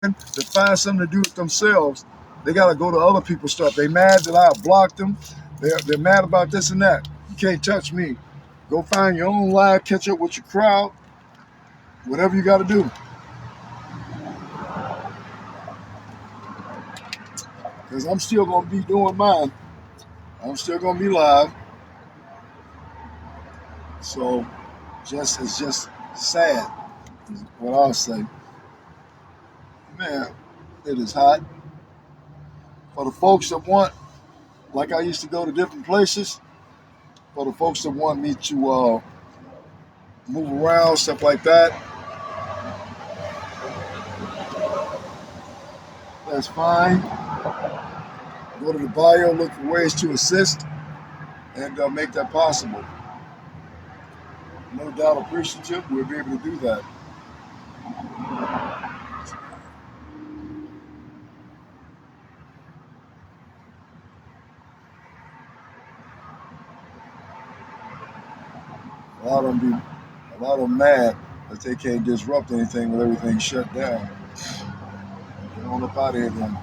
to find something to do with themselves, they got to go to other people's stuff. They mad that I blocked them. They're mad about this and that. You can't touch me. Go find your own live, catch up with your crowd, whatever you got to do. Because I'm still going to be doing mine. I'm still going to be live. So it's just sad, is what I'll say. Man, it is hot. For the folks that want, like I used to go to different places, for the folks that want me to move around, stuff like that, that's fine. Go to the bio, look for ways to assist, and make that possible. No doubt appreciative. We'll be able to do that. A lot of them mad that they can't disrupt anything with everything shut down. Get on up out of here then.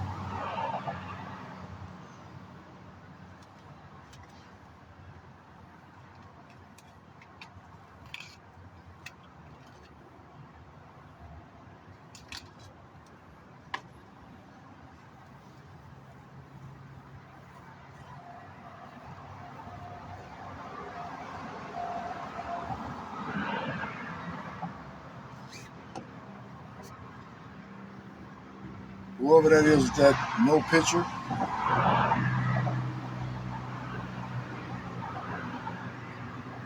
Whoever that is with that no picture,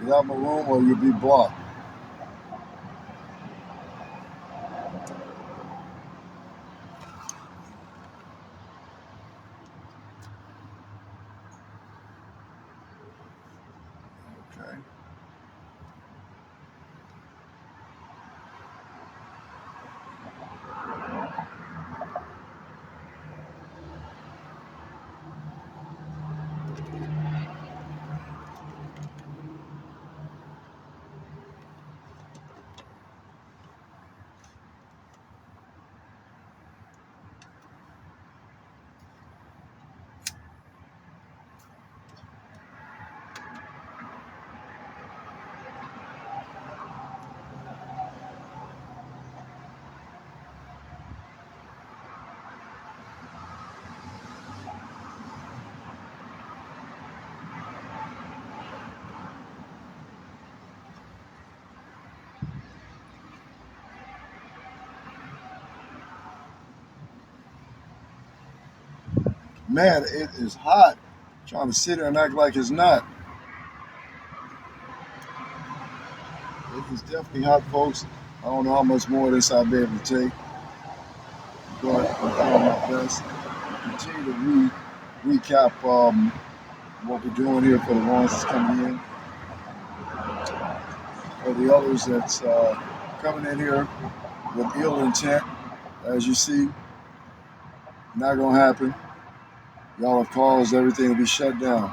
get out my room or you'll be blocked. Okay. Man, it is hot. Trying to sit here and act like it's not. It is definitely hot, folks. I don't know how much more of this I'll be able to take, but I'm doing my best. Continue to recap what we're doing here for the ones that's coming in. For the others that's coming in here with ill intent, as you see, not going to happen. Y'all have caused everything to be shut down.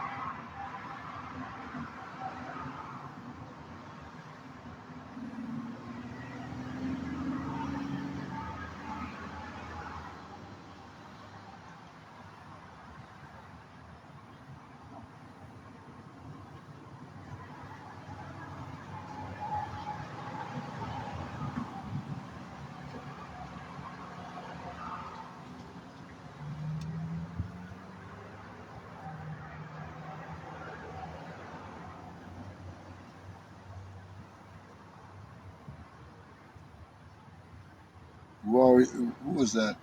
Who was that?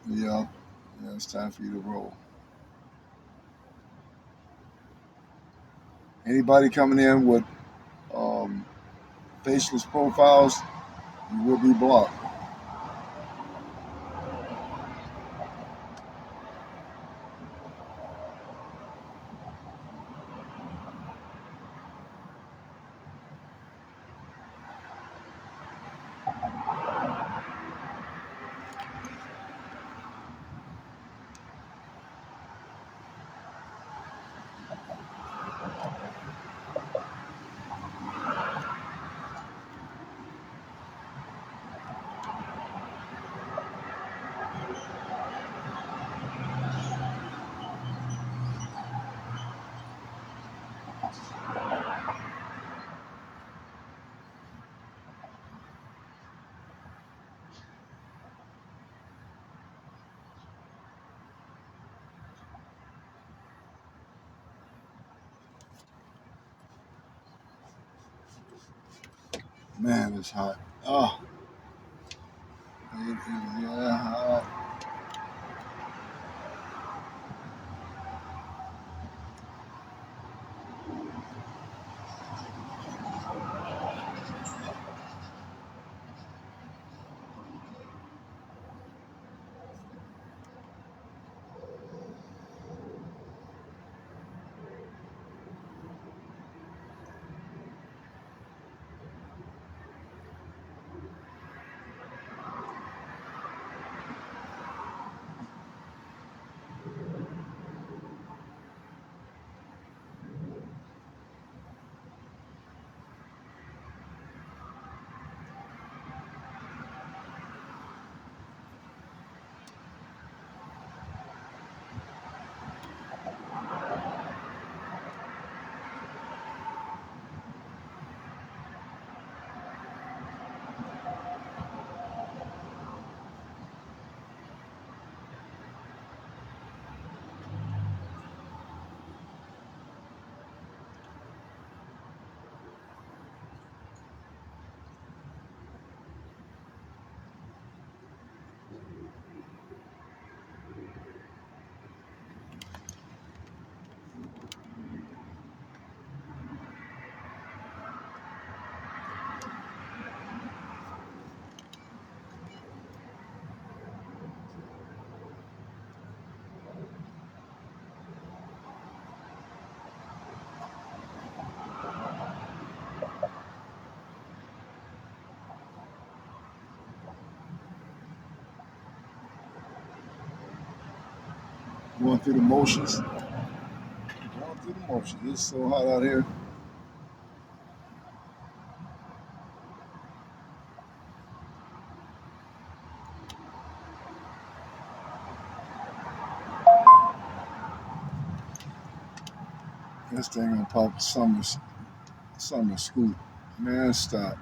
Yeah, it's time for you to roll. Anybody coming in with um, faceless profiles, you will be blocked. Man, it's hot. Oh, it is, yeah, hot. Going through the motions. Going through the motions. It's so hot out here. This thing gonna pop summer school. Man, stop.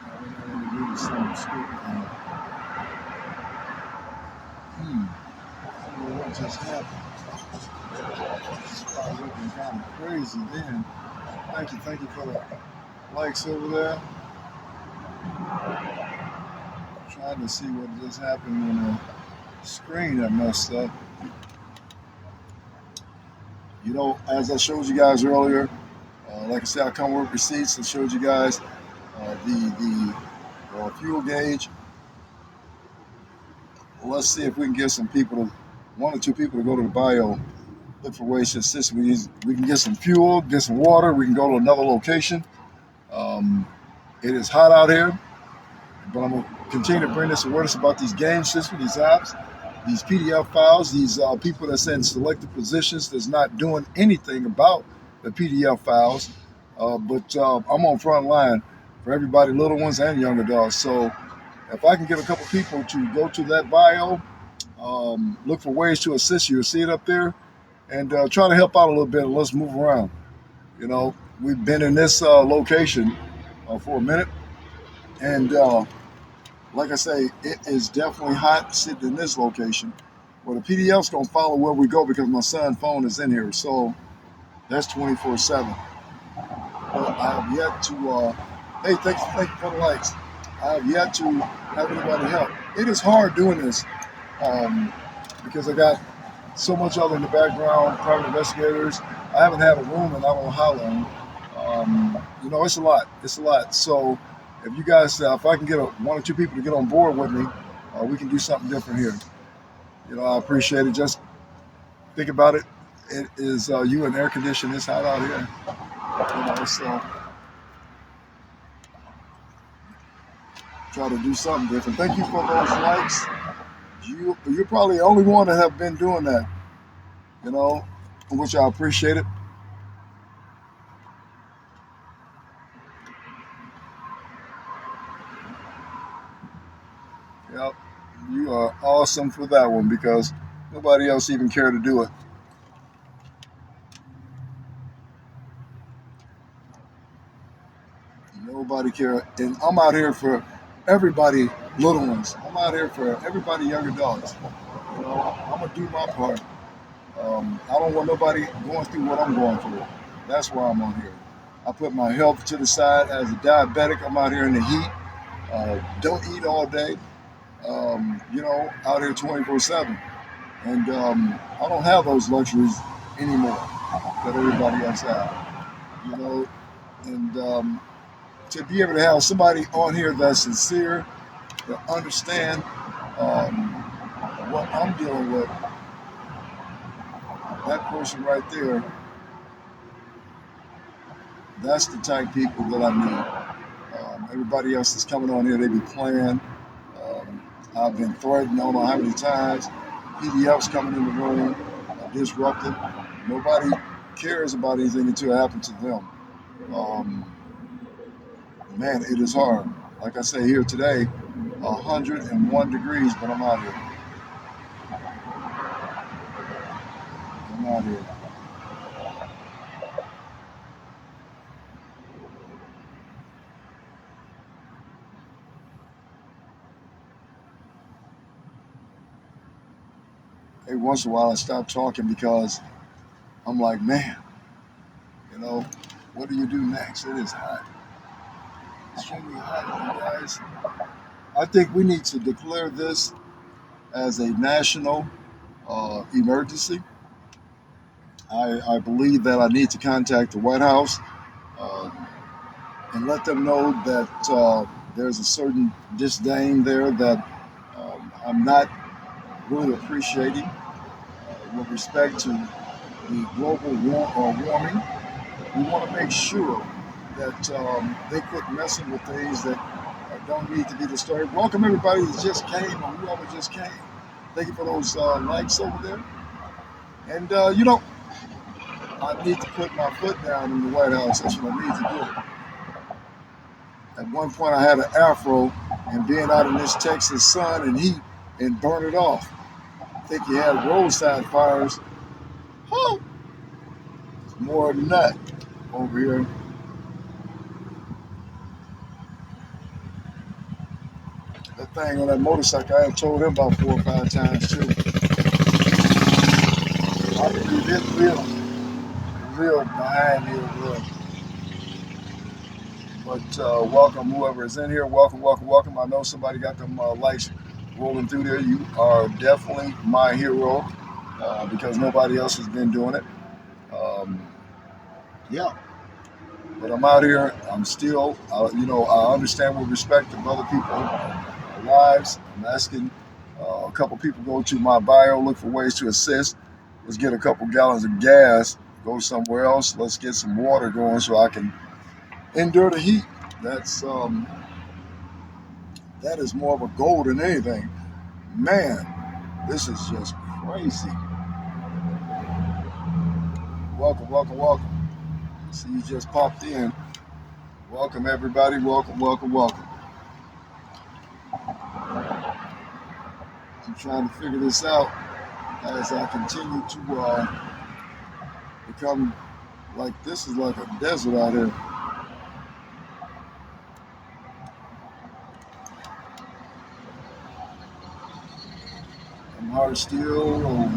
I don't want to do the summer school. I don't know what just happened. It's probably looking kind of crazy then. Thank you for the likes over there. Trying to see what just happened when the screen that messed up. You know, as I showed you guys earlier, like I said, I come with receipts and showed you guys the fuel gauge. Let's see if we can get some people, one or two people, to go to the bio, look for ways to assist. We can get some fuel, get some water. We can go to another location. Um, it is hot out here, but I'm gonna continue to bring this awareness about these game systems, these apps, these PDF files, these people that's in selected positions that's not doing anything about the PDF files. But I'm on front line for everybody, little ones and young adults. So if I can get a couple people to go to that bio, look for ways to assist you, see it up there, and try to help out a little bit. And let's move around. You know, we've been in this location for a minute, and like I say, it is definitely hot sitting in this location. Well, the PDF's gonna follow where we go because my son's phone is in here, so that's 24/7. But I have yet to. Hey, thank you for the likes. I have yet to have anybody help. It is hard doing this because I got so much other in the background, private investigators. I haven't had a room in I don't know how long. You know, it's a lot. It's a lot. So if you guys, if I can get one or two people to get on board with me, we can do something different here. You know, I appreciate it. Just think about it. It is you and air conditioning. It's hot out here. You know, so try to do something different. Thank you for those likes. You're probably the only one that have been doing that. You know, which I appreciate it. Yep, you are awesome for that one because nobody else even cared to do it. Nobody care, and I'm out here for everybody, little ones. I'm out here for everybody, young adults. You know, I'm gonna do my part. I don't want nobody going through what I'm going through. That's why I'm on here. I put my health to the side. As a diabetic, I'm out here in the heat. Don't eat all day. Out here 24/7. And I don't have those luxuries anymore that everybody else has. You know, and to be able to have somebody on here that's sincere, to understand um, what I'm dealing with, that person right there, that's the type of people that I need. Everybody else that's coming on here, they be playing. I've been threatened, I don't know how many times. PDFs coming in the room, disrupted. Nobody cares about anything until it happens to them. Um, Man, it is hard. Like I say here today, 101 degrees, but I'm out here. I'm out here. Every once in a while, I stop talking because I'm like, man, you know, what do you do next? It is hot. It's extremely hot, you guys. I think we need to declare this as a national emergency. I believe that I need to contact the White House uh, and let them know that there's a certain disdain there that I'm not really appreciating with respect to the global warming. We want to make sure that they quit messing with things that don't need to be disturbed. Welcome everybody that just came or whoever just came. Thank you for those likes over there. And I need to put my foot down in the White House. That's what I need to do. At one point, I had an afro, and being out in this Texas sun and heat, and burn it off. I think you had roadside fires. Oh, it's more than that over here. That thing on that motorcycle, I had told him about 4 or 5 times too. I believe it's real behind here, real. But welcome, whoever is in here. Welcome, welcome, welcome. I know somebody got them lights rolling through there. You are definitely my hero because nobody else has been doing it. Um, yeah, but I'm out here. I'm still, I understand with respect of other people's lives. I'm asking a couple people go to my bio, look for ways to assist. Let's get a couple gallons of gas, go somewhere else. Let's get some water going so I can endure the heat. That is more of a goal than anything. Man, this is just crazy. Welcome, welcome, welcome. See, you just popped in. Welcome, everybody. Welcome, welcome, welcome. I'm trying to figure this out as I continue to become like this is like a desert out here. I'm hard steel.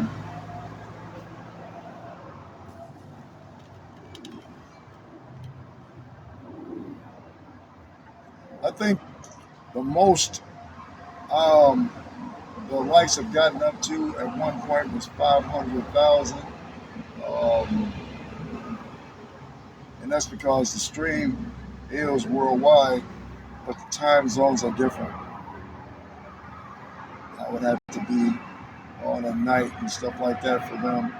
I think the most the likes have gotten up to at one point was 500,000. Um, and that's because the stream is worldwide, but the time zones are different. I would have to be on a night and stuff like that for them.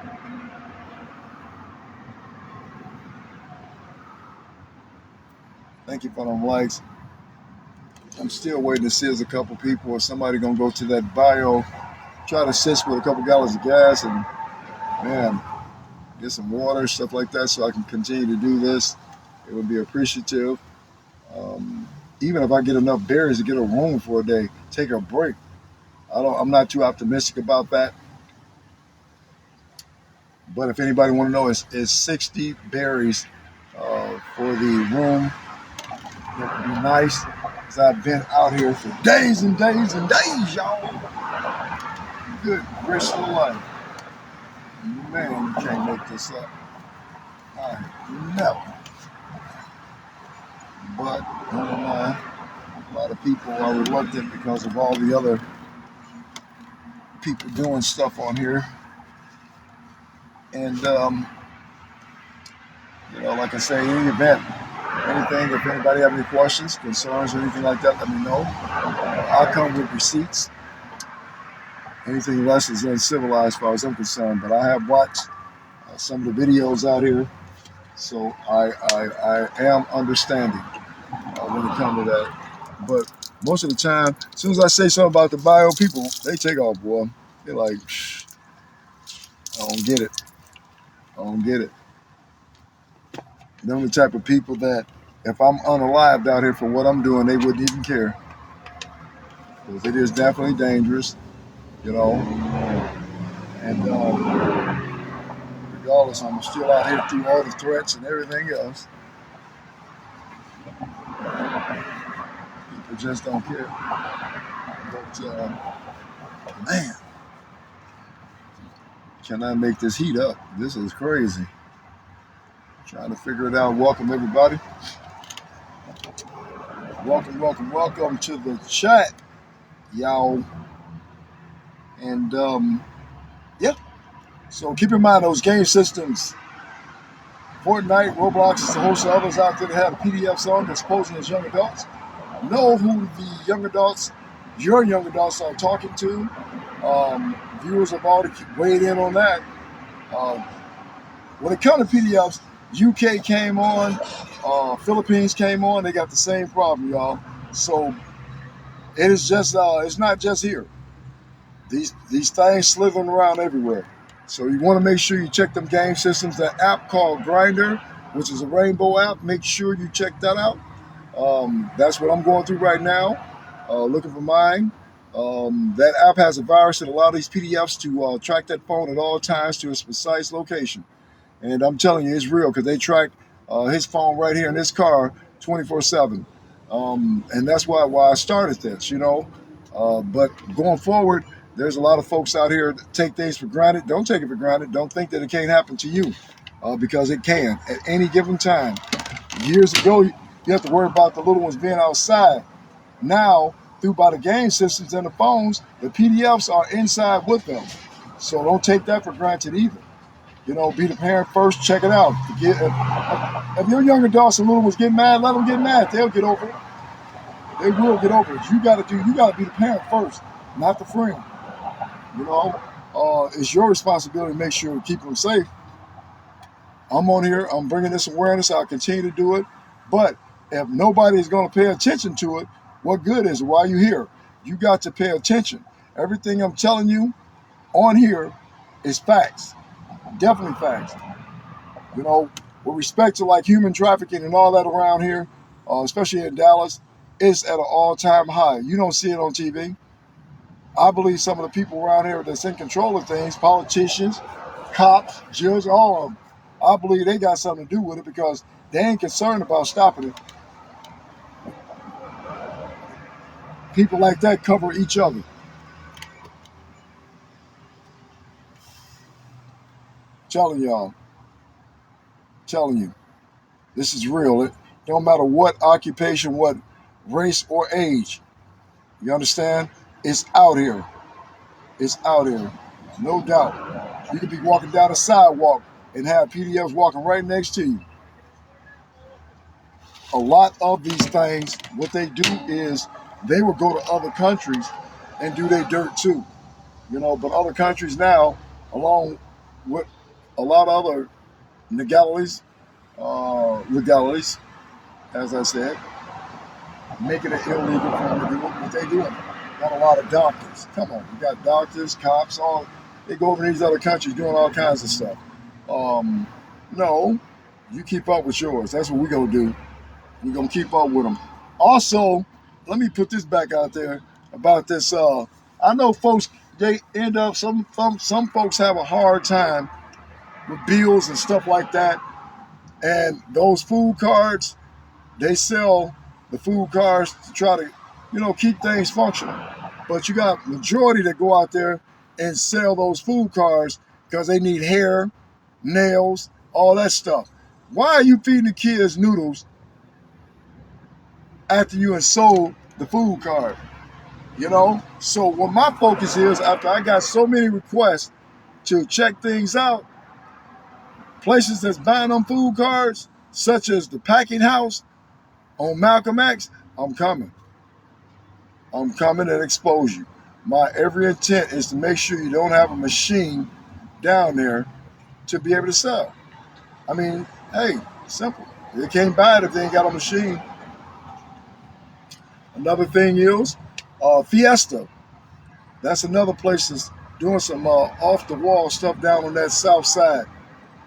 Thank you for them likes. I'm still waiting to see as a couple people or somebody gonna go to that bio, try to assist with a couple gallons of gas and man, get some water, stuff like that, so I can continue to do this. It would be appreciative. Even if I get enough berries to get a room for a day, take a break. I'm not too optimistic about that. But if anybody want to know, it's 60 berries for the room. That would be nice. Cause I've been out here for days and days and days, y'all. Good gracious life. Man, you can't make this up. All right. Never. But never mind. A lot of people are reluctant because of all the other people doing stuff on here. And, like I say, in any event, anything, if anybody have any questions, concerns, or anything like that, let me know. I'll come with receipts. Anything less is uncivilized as far as I'm concerned. But I have watched some of the videos out here, so I am understanding when it comes to that. But most of the time, as soon as I say something about the bio, people, they take off, boy. They're like, I don't get it. I don't get it. They're the type of people that if I'm unalived out here for what I'm doing, they wouldn't even care. Because it is definitely dangerous, And regardless, I'm still out here through all the threats and everything else. People just don't care. But, man, can I make this heat up? This is crazy. Trying to figure it out. Welcome, everybody. Welcome to the chat, y'all. And, yeah. So keep in mind those game systems. Fortnite, Roblox, is a host of others out there that have PDFs on that's posing as young adults. Know who the young adults, your young adults, are talking to. Viewers have already weighed in on that. When it comes to PDFs, UK came on, Philippines came on. They got the same problem, y'all. So it is just, it's not just here. These things slithering around everywhere. So you want to make sure you check them game systems. That app called Grindr, which is a rainbow app. Make sure you check that out. That's what I'm going through right now, looking for mine. That app has a virus that allows these PDFs to track that phone at all times to its precise location. And I'm telling you, it's real because they track his phone right here in this car 24/7. And that's why I started this, But going forward, there's a lot of folks out here that take things for granted. Don't take it for granted. Don't think that it can't happen to you because it can at any given time. Years ago, you have to worry about the little ones being outside. Now, by the game systems and the phones, the PDFs are inside with them. So don't take that for granted either. Be the parent first. Check it out. If your young adults and little ones get mad, let them get mad. They'll get over it. They will get over it. You got to be the parent first, not the friend. It's your responsibility to make sure to keep them safe. I'm on here. I'm bringing this awareness. I'll continue to do it. But if nobody is going to pay attention to it, what good is it? Why are you here? You got to pay attention. Everything I'm telling you on here is facts. Definitely facts. With respect to like human trafficking and all that around here, especially in Dallas, it's at an all-time high. You don't see it on TV. I believe some of the people around here that's in control of things, politicians, cops, judges, all of them, I believe they got something to do with it because they ain't concerned about stopping it. People like that cover each other. Telling you, this is real. It don't matter what occupation, what race or age. You understand? It's out here. It's out here. No doubt. You could be walking down a sidewalk and have PDFs walking right next to you. A lot of these things, what they do is they will go to other countries and do their dirt too. But other countries now, along with a lot of other legalities, as I said, making it illegal for them to do what they do. Got a lot of doctors. Come on, we got doctors, cops, they go over to these other countries doing all kinds of stuff. No, you keep up with yours. That's what we're going to do. We're going to keep up with them. Also, let me put this back out there about this. I know folks, they end up, some folks have a hard time with bills and stuff like that. And those food cards, they sell the food cards to try to, keep things functional. But you got majority that go out there and sell those food cards because they need hair, nails, all that stuff. Why are you feeding the kids noodles after you have sold the food card? You know? So what my focus is, after I got so many requests to check things out, places that's buying them food cards, such as the Packing House on Malcolm X, I'm coming. I'm coming and expose you. My every intent is to make sure you don't have a machine down there to be able to sell. I mean, hey, simple. They can't buy it if they ain't got a machine. Another thing is Fiesta. That's another place that's doing some off the wall stuff down on that south side.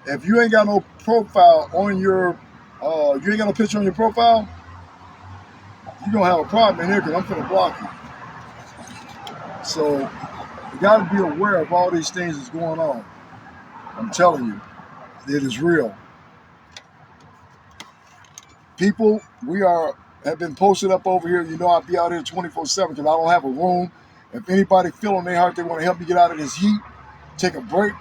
If you ain't got no profile on your, you ain't got no picture on your profile, you're gonna have a problem in here because I'm gonna block you. So you got to be aware of all these things that's going on. I'm telling you, it is real. People, we have been posted up over here. You know, I'll be out here 24/7 because I don't have a room. If anybody feel in their heart they want to help me get out of this heat, take a break,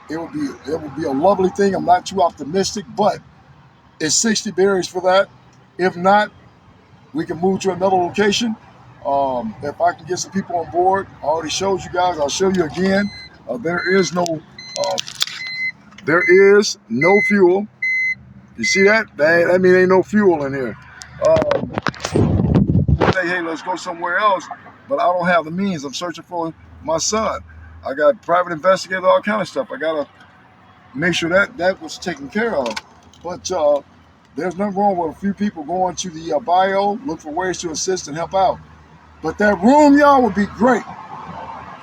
it would be a lovely thing. I'm not too optimistic, but it's 60 berries for that. If not, we can move to another location. If I can get some people on board, I already showed you guys. I'll show you again. Uh, there is no fuel. You see that? That means ain't no fuel in here. Um, Say, hey, let's go somewhere else, but I don't have the means. I'm searching for my son. I got private investigators, all kind of stuff. I gotta make sure that was taken care of. But there's nothing wrong with a few people going to the bio, look for ways to assist and help out. But that room, y'all, would be great.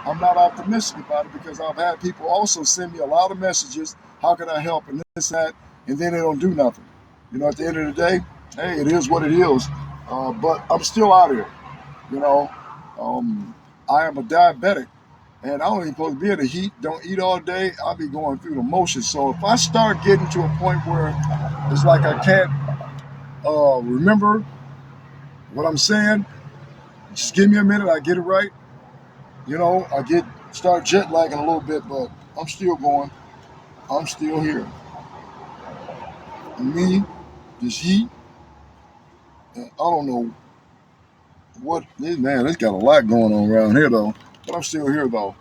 I'm not optimistic about it because I've had people also send me a lot of messages. How can I help? And this, that, and then they don't do nothing. You know, at the end of the day, hey, it is what it is. But I'm still out here. You know, I am a diabetic, and I don't even supposed to be in the heat. Don't eat all day. I'll be going through the motions. So if I start getting to a point where it's like I can't remember what I'm saying, just give me a minute. I get it right. You know, start jet lagging a little bit, but I'm still going. I'm still here. And me, this heat, and I don't know what this man. It's got a lot going on around here though, but I'm still here though.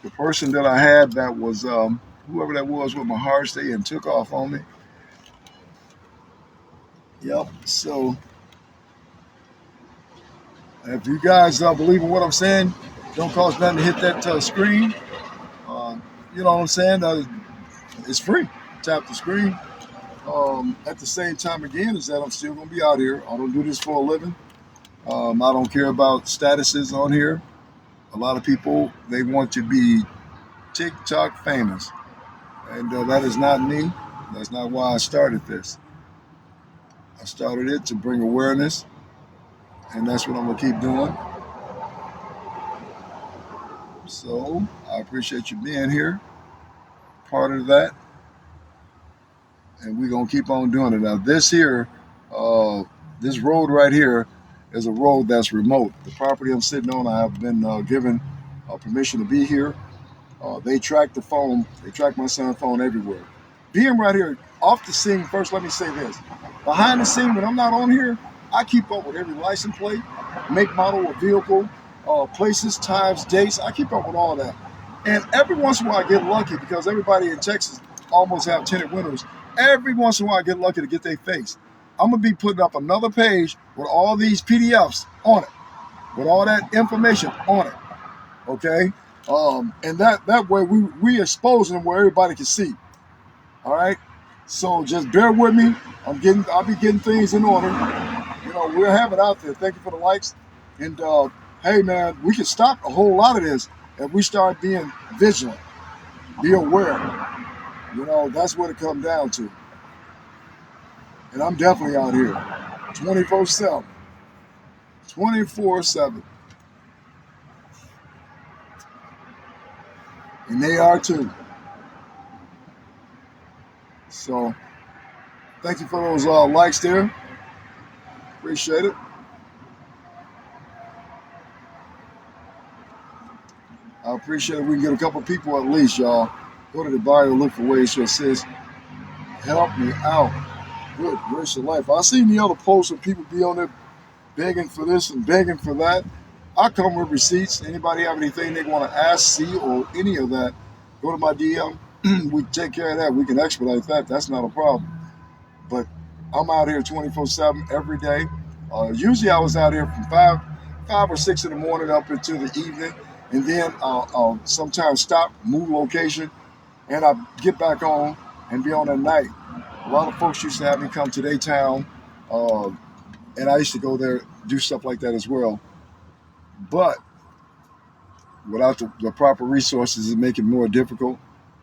The person that I had that was whoever that was with my heart stay and took off on me. Yep. So if you guys believe in what I'm saying, don't cost nothing to hit that screen. Uh, you know what I'm saying? It's free. Tap the screen. At the same time, again, is that I'm still gonna be out here. I don't do this for a living. I don't care about statuses on here. A lot of people they want to be TikTok famous, and that is not me. That's not why I started this. I started it to bring awareness, and that's what I'm gonna keep doing. So I appreciate you being here, part of that, and we're gonna keep on doing it. Now this here, this road right here, is a road that's remote. The property I'm sitting on, I have been given permission to be here. They track the phone. They track my son's phone everywhere. Being right here off the scene. First, let me say this: behind the scene, when I'm not on here, I keep up with every license plate, make, model of vehicle, places, times, dates. I keep up with all that. And every once in a while, I get lucky because everybody in Texas almost have tinted windows. Every once in a while, I get lucky to get their face. I'm gonna be putting up another page with all these PDFs on it, with all that information on it. Okay, and that way we expose them where everybody can see. All right, so just bear with me. I'll be getting things in order. You know, we'll have it out there. Thank you for the likes, and hey man, we can stop a whole lot of this if we start being vigilant, be aware. You know, that's what it comes down to. And I'm definitely out here, 24/7, 24/7, and they are too. So thank you for those likes there. Appreciate it. I appreciate it. We can get a couple people at least, y'all. Go to the bio, look for ways to assist. Help me out. Good gracious life. I seen the other posts where people be on there begging for this and begging for that. I come with receipts. Anybody have anything they want to ask, see, or any of that, go to my DM. We take care of that. We can expedite that. That's not a problem. But I'm out here 24/7 every day. Usually I was out here from 5 or 6 in the morning up until the evening, and then I'll sometimes stop, move location, and I get back on and be on at night. A lot of folks used to have me come to their town, uh, and I used to go there do stuff like that as well. But without the proper resources, it make it more difficult,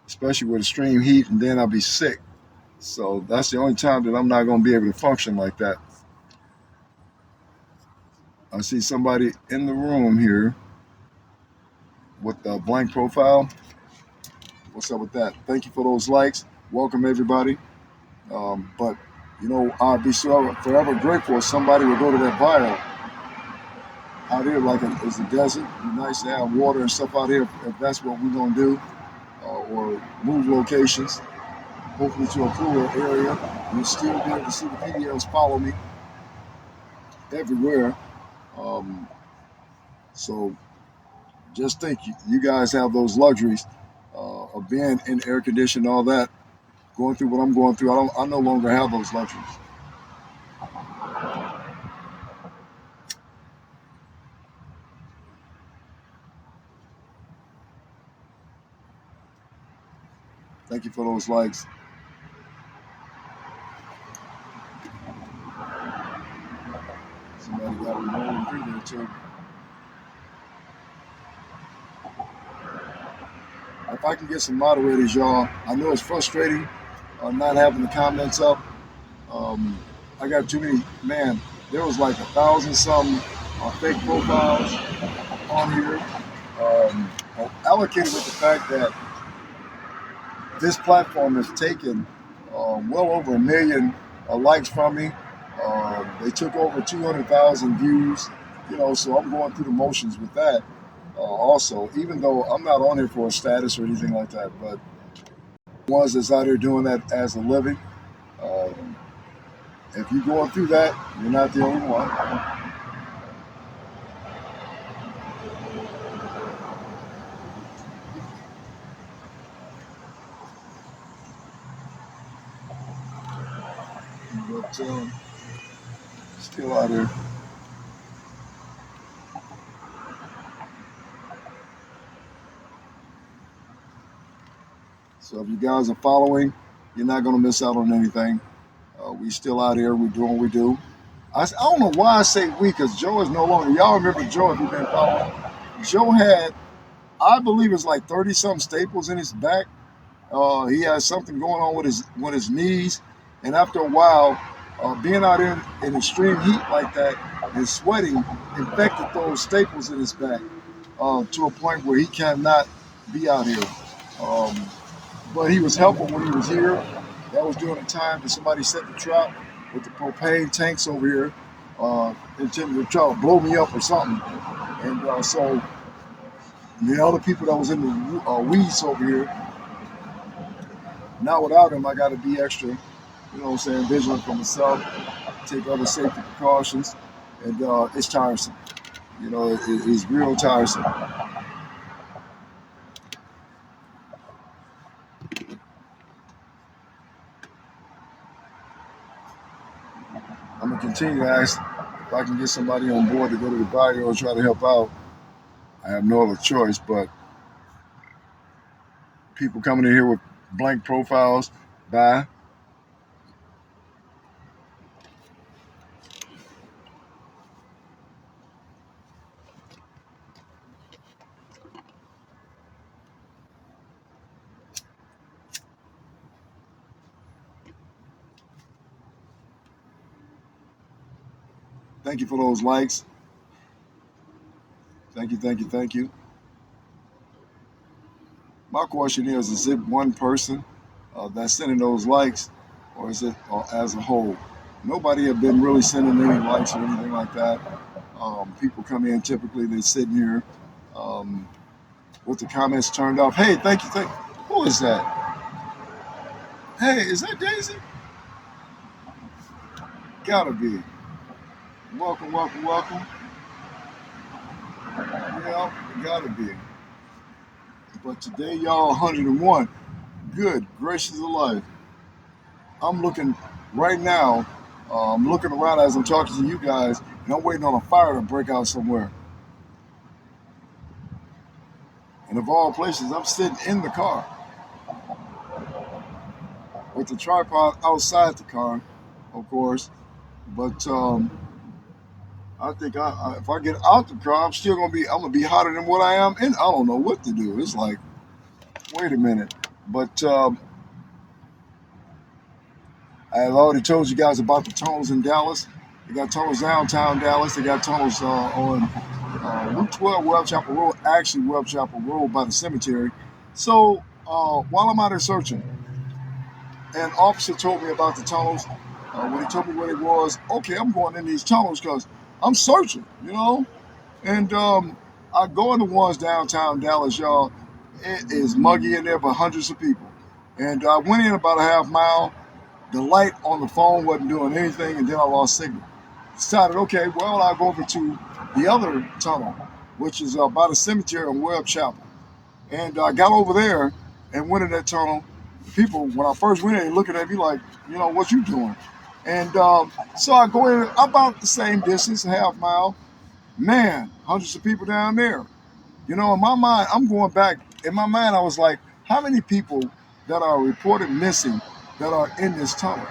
especially with extreme heat, and then I'll be sick. So that's the only time that I'm not going to be able to function like that. I see somebody in the room here with a blank profile. What's up with that? Thank you for those likes. Welcome everybody. But I'd be so forever grateful if somebody would go to that bio out here, like it's a desert. It'd be nice to have water and stuff out here if that's what we're gonna do, or move locations, hopefully to a cooler area. You'll still be able to see the videos follow me everywhere. Um, so just think, you guys have those luxuries of being in air conditioning, all that, going through what I'm going through. I no longer have those luxuries. Thank you for those likes. Somebody got me rolling through there too. If I can get some moderators, y'all. I know it's frustrating not having the comments up. Um, I got too many. Man, there was like 1,000 some fake profiles on here. Allocated with the fact that this platform has taken well over 1 million likes from me. They took over 200,000 views. So I'm going through the motions with that. Also, even though I'm not on here for a status or anything like that, but ones that's out here doing that as a living, um, if you're going through that, you're not the only one. But still out here. So if you guys are following, you're not going to miss out on anything. We still out here. We're doing what we do. I don't know why I say we, because Joe is no longer. Y'all remember Joe if you've been following? Joe had, I believe it's like 30 some staples in his back. He has something going on with his knees, and after a while, being out in extreme heat like that and sweating infected those staples in his back to a point where he cannot be out here. Um, but he was helpful when he was here. That was during the time that somebody set the trap with the propane tanks over here, intending to try to blow me up or something. And so the other people that was in the weeds over here, now without him, I got to be extra, vigilant for myself, take other safety precautions, and it's tiresome. It's real tiresome. I'm gonna continue to ask if I can get somebody on board to go to the bio and try to help out. I have no other choice, but people coming in here with blank profiles, bye. Thank you for those likes. Thank you, thank you, thank you. My question is it one person that's sending those likes, or is it as a whole? Nobody have been really sending any likes or anything like that. People come in, typically they sit here um, with the comments turned off. Hey, thank you, thank you. Who is that? Hey, is that Daisy? Gotta be. Welcome, welcome, welcome. Yeah, gotta be. But today, y'all, 101. Good gracious of life. I'm looking right now. I'm looking around as I'm talking to you guys, and I'm waiting on a fire to break out somewhere. And of all places, I'm sitting in the car with the tripod outside the car, of course. But I think if I get out the car, I'm gonna be hotter than what I am in. I don't know what to do. It's like, wait a minute. But I've already told you guys about the tunnels in Dallas. They got tunnels downtown Dallas. They got tunnels on Route 12, Webb Chapel Road. Actually, Webb Chapel Road by the cemetery. So while I'm out there searching, an officer told me about the tunnels. When he told me where it was, okay, I'm going in these tunnels because I'm searching, you know. And I go in the ones downtown Dallas, y'all. It is muggy in there, but hundreds of people. And I went in about a half mile. The light on the phone wasn't doing anything, and then I lost signal. Decided, okay, well, I'll go over to the other tunnel, which is by the cemetery in Webb Chapel. And I got over there and went in that tunnel. People, when I first went in, looking at me like, what you doing? And so I go in about the same distance, a half mile. Man, hundreds of people down there. In my mind, I'm going back. In my mind, I was like, how many people that are reported missing that are in this tunnel?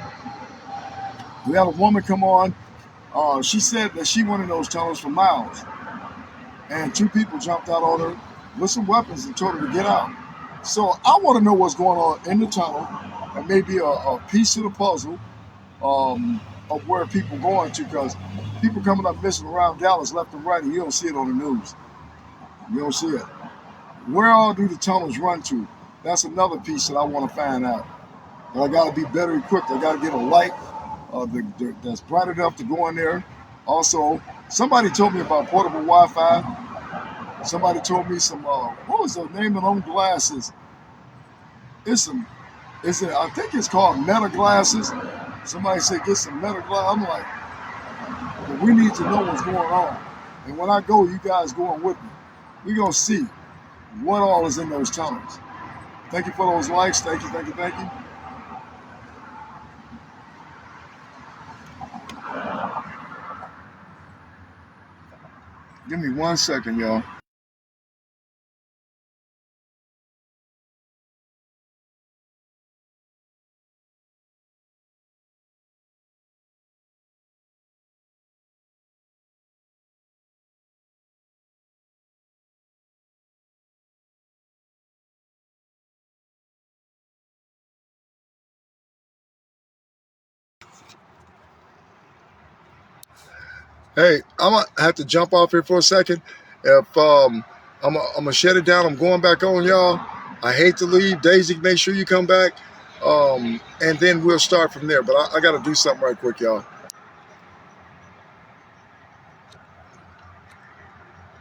We had a woman come on. She said that she went in those tunnels for miles, and two people jumped out on her with some weapons and told her to get out. So I want to know what's going on in the tunnel, and maybe a piece of the puzzle of where people going to, because people coming up missing around Dallas left and right, and you don't see it on the news. You don't see it. Where all do the tunnels run to? That's another piece that I want to find out. But I got to be better equipped. I got to get a light that's bright enough to go in there. Also, somebody told me about portable Wi-Fi. Somebody told me some. What was the name of them glasses? It's some. I think it's called Meta glasses. Somebody said get some Meta glasses. I'm like, well, we need to know what's going on. And when I go, you guys going with me. We're gonna see what all is in those tunnels. Thank you for those likes. Thank you, thank you, thank you. Give me 1 second, y'all. Hey, I'm gonna have to jump off here for a second. If I'm gonna shut it down. I'm going back on, y'all. I hate to leave. Daisy, make sure you come back. And then we'll start from there. But I got to do something right quick, y'all.